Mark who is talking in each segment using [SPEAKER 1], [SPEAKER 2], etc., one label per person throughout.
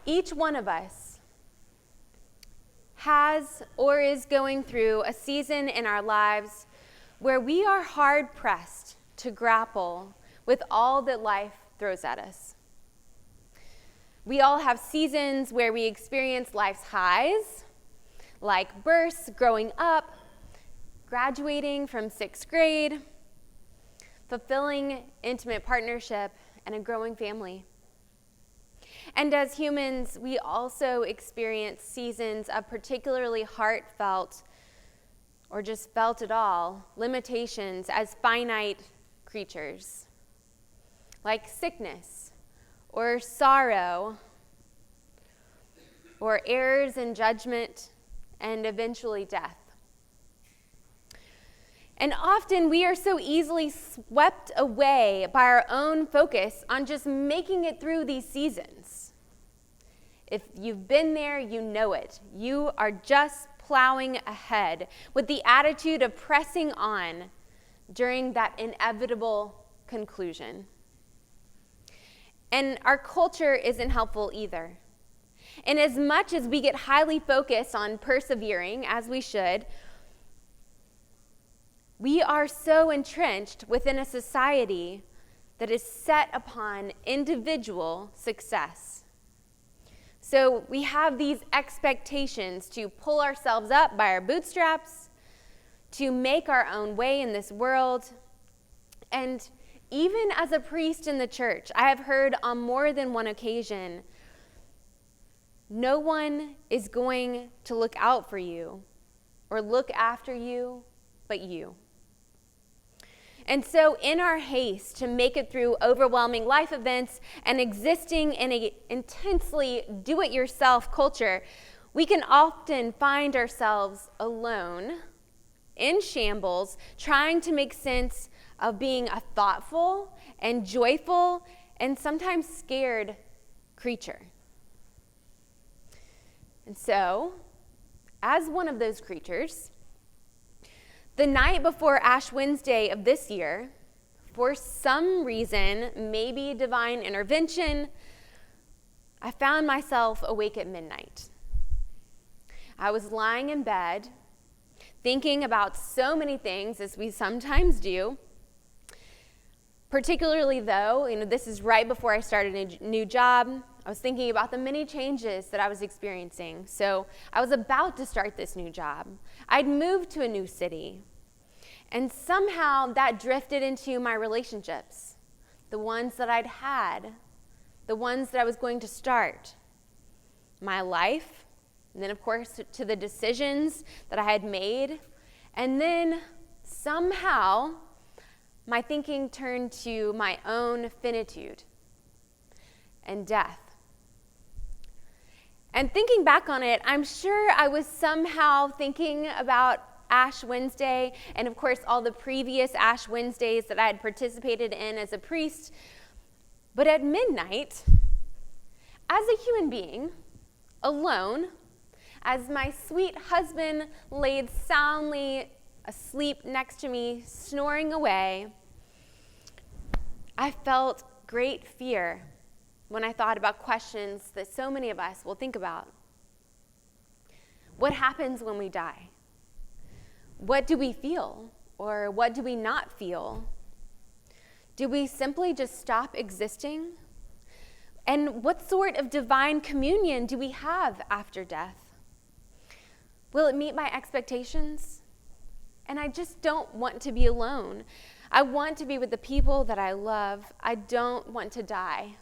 [SPEAKER 1] Each one of us has or is going through a season in our lives where we are hard-pressed to grapple with all that life throws at us. We all have seasons where we experience life's highs, like births, growing up, graduating from 6th grade, fulfilling intimate partnership, and a growing family. And as humans, we also experience seasons of particularly heartfelt, or just felt at all, limitations as finite creatures, like sickness, or sorrow, or errors in judgment, and eventually death. And often we are so easily swept away by our own focus on just making it through these seasons. If you've been there, you know it. You are just plowing ahead with the attitude of pressing on during that inevitable conclusion. And our culture isn't helpful either. And as much as we get highly focused on persevering, as we should, we are so entrenched within a society that is set upon individual success. So we have these expectations to pull ourselves up by our bootstraps, to make our own way in this world. And even as a priest in the church, I have heard on more than one occasion, no one is going to look out for you or look after you but you. And so in our haste to make it through overwhelming life events and existing in an intensely do-it-yourself culture, we can often find ourselves alone, in shambles, trying to make sense of being a thoughtful and joyful and sometimes scared creature. And so, as one of those creatures, the night before Ash Wednesday of this year, for some reason, maybe divine intervention, I found myself awake at midnight. I was lying in bed, thinking about so many things, as we sometimes do. Particularly though, this is right before I started a new job. I was thinking about the many changes that I was experiencing. So I was about to start this new job. I'd moved to a new city. And somehow that drifted into my relationships, the ones that I'd had, the ones that I was going to start, my life, and then of course to the decisions that I had made. And then somehow my thinking turned to my own finitude and death. And thinking back on it, I'm sure I was somehow thinking about Ash Wednesday and of course all the previous Ash Wednesdays that I had participated in as a priest. But at midnight, as a human being, alone, as my sweet husband laid soundly asleep next to me, snoring away, I felt great fear when I thought about questions that so many of us will think about. What happens when we die? What do we feel, or what do we not feel? Do we simply just stop existing? And what sort of divine communion do we have after death? Will it meet my expectations? And I just don't want to be alone. I want to be with the people that I love. I don't want to die.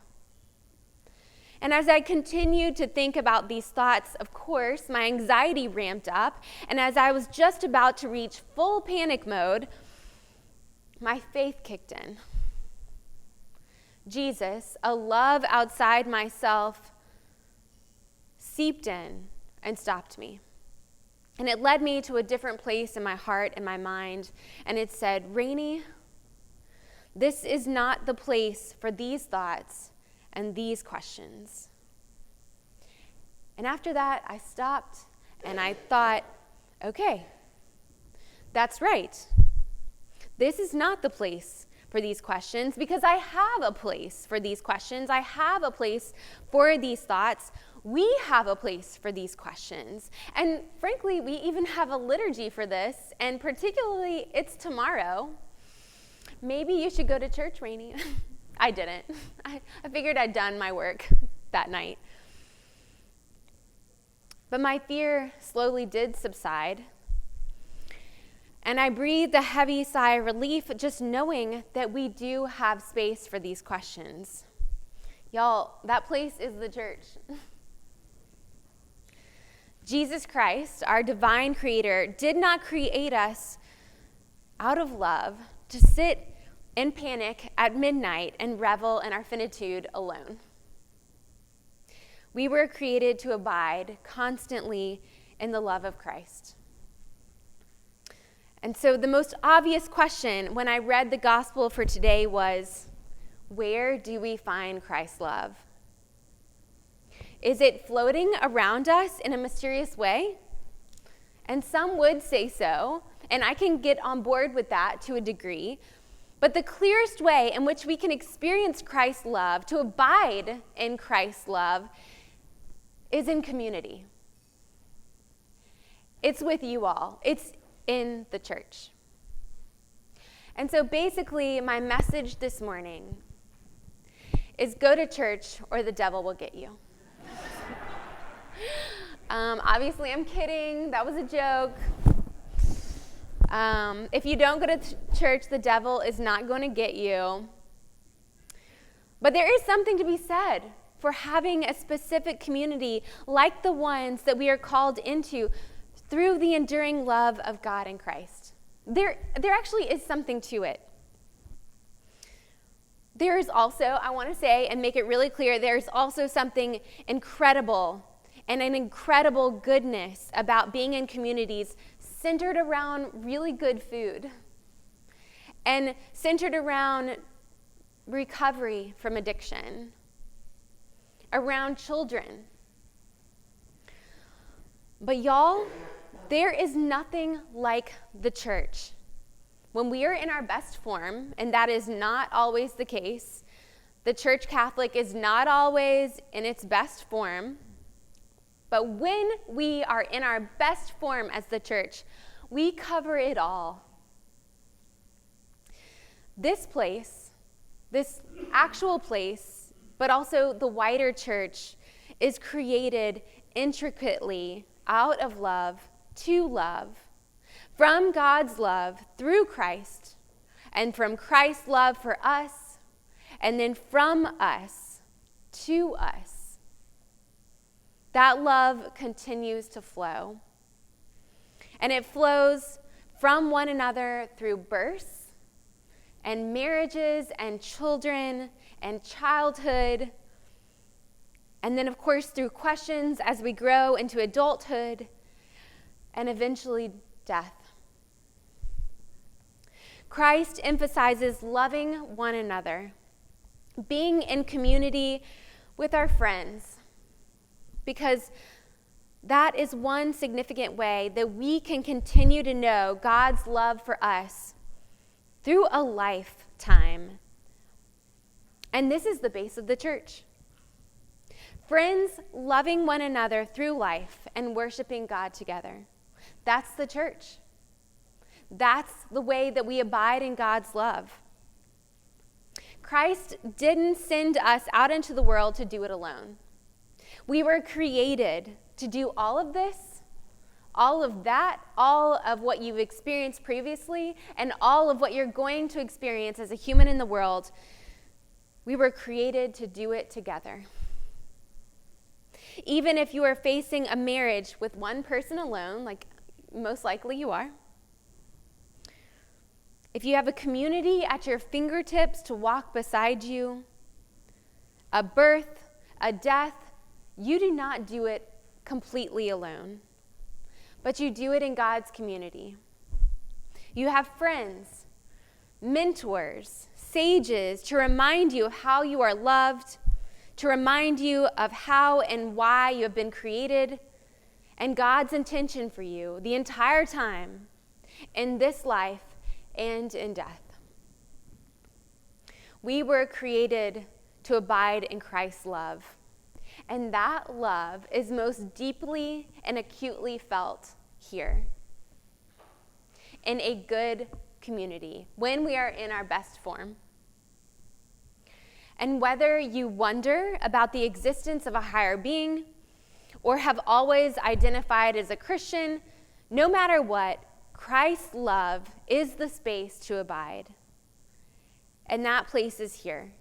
[SPEAKER 1] And as I continued to think about these thoughts, of course, my anxiety ramped up. And as I was just about to reach full panic mode, my faith kicked in. Jesus, a love outside myself, seeped in and stopped me. And it led me to a different place in my heart and my mind. And it said, Ranie, this is not the place for these thoughts and these questions. And after that, I stopped and I thought, okay, that's right. This is not the place for these questions because I have a place for these questions. I have a place for these thoughts. We have a place for these questions. And frankly, we even have a liturgy for this, and particularly it's tomorrow. Maybe you should go to church, Ranie. I didn't. I figured I'd done my work that night. But my fear slowly did subside. And I breathed a heavy sigh of relief just knowing that we do have space for these questions. Y'all, that place is the church. Jesus Christ, our divine creator, did not create us out of love to sit in panic at midnight and revel in our finitude alone. We were created to abide constantly in the love of Christ. And so the most obvious question when I read the gospel for today was, where do we find Christ's love? Is it floating around us in a mysterious way? And some would say so, and I can get on board with that to a degree. But the clearest way in which we can experience Christ's love, to abide in Christ's love, is in community. It's with you all. It's in the church. And so basically, my message this morning is go to church or the devil will get you. Obviously, I'm kidding. That was a joke. If you don't go to church, the devil is not going to get you. But there is something to be said for having a specific community like the ones that we are called into through the enduring love of God in Christ. There actually is something to it. There is also, I want to say and make it really clear, there's also something incredible and an incredible goodness about being in communities centered around really good food and centered around recovery from addiction, around children. But y'all, there is nothing like the church. When we are in our best form, and that is not always the case, the Church Catholic is not always in its best form, but when we are in our best form as the church, we cover it all. This place, this actual place, but also the wider church, is created intricately out of love to love, from God's love through Christ, and from Christ's love for us, and then from us to us. That love continues to flow. And it flows from one another through births and marriages and children and childhood. And then, of course, through questions as we grow into adulthood and eventually death. Christ emphasizes loving one another, being in community with our friends, because that is one significant way that we can continue to know God's love for us through a lifetime. And this is the base of the church. Friends loving one another through life and worshiping God together. That's the church. That's the way that we abide in God's love. Christ didn't send us out into the world to do it alone. We were created to do all of this, all of that, all of what you've experienced previously, and all of what you're going to experience as a human in the world. We were created to do it together. Even if you are facing a marriage with one person alone, like most likely you are, if you have a community at your fingertips to walk beside you, a birth, a death, you do not do it completely alone, but you do it in God's community. You have friends, mentors, sages to remind you of how you are loved, to remind you of how and why you have been created, and God's intention for you the entire time in this life and in death. We were created to abide in Christ's love. And that love is most deeply and acutely felt here in a good community when we are in our best form. And whether you wonder about the existence of a higher being or have always identified as a Christian, no matter what, Christ's love is the space to abide. And that place is here.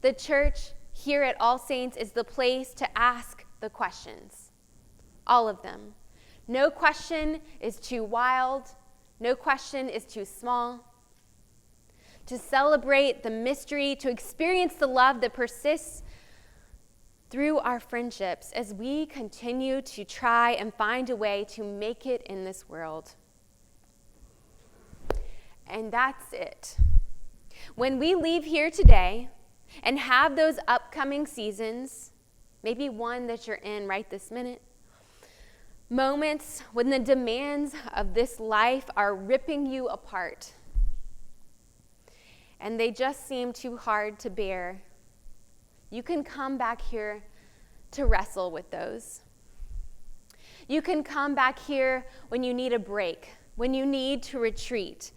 [SPEAKER 1] The church here at All Saints is the place to ask the questions. All of them. No question is too wild. No question is too small. To celebrate the mystery, to experience the love that persists through our friendships as we continue to try and find a way to make it in this world. And that's it. When we leave here today and have those upcoming seasons, maybe one that you're in right this minute, moments when the demands of this life are ripping you apart and they just seem too hard to bear, you can come back here to wrestle with those. You can come back here when you need a break, when you need to retreat.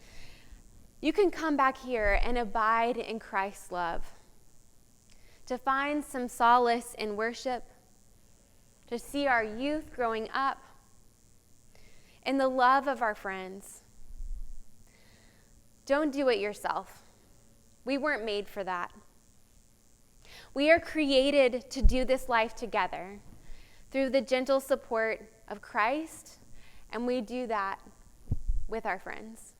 [SPEAKER 1] You can come back here and abide in Christ's love, to find some solace in worship, to see our youth growing up, in the love of our friends. Don't do it yourself. We weren't made for that. We are created to do this life together through the gentle support of Christ, and we do that with our friends.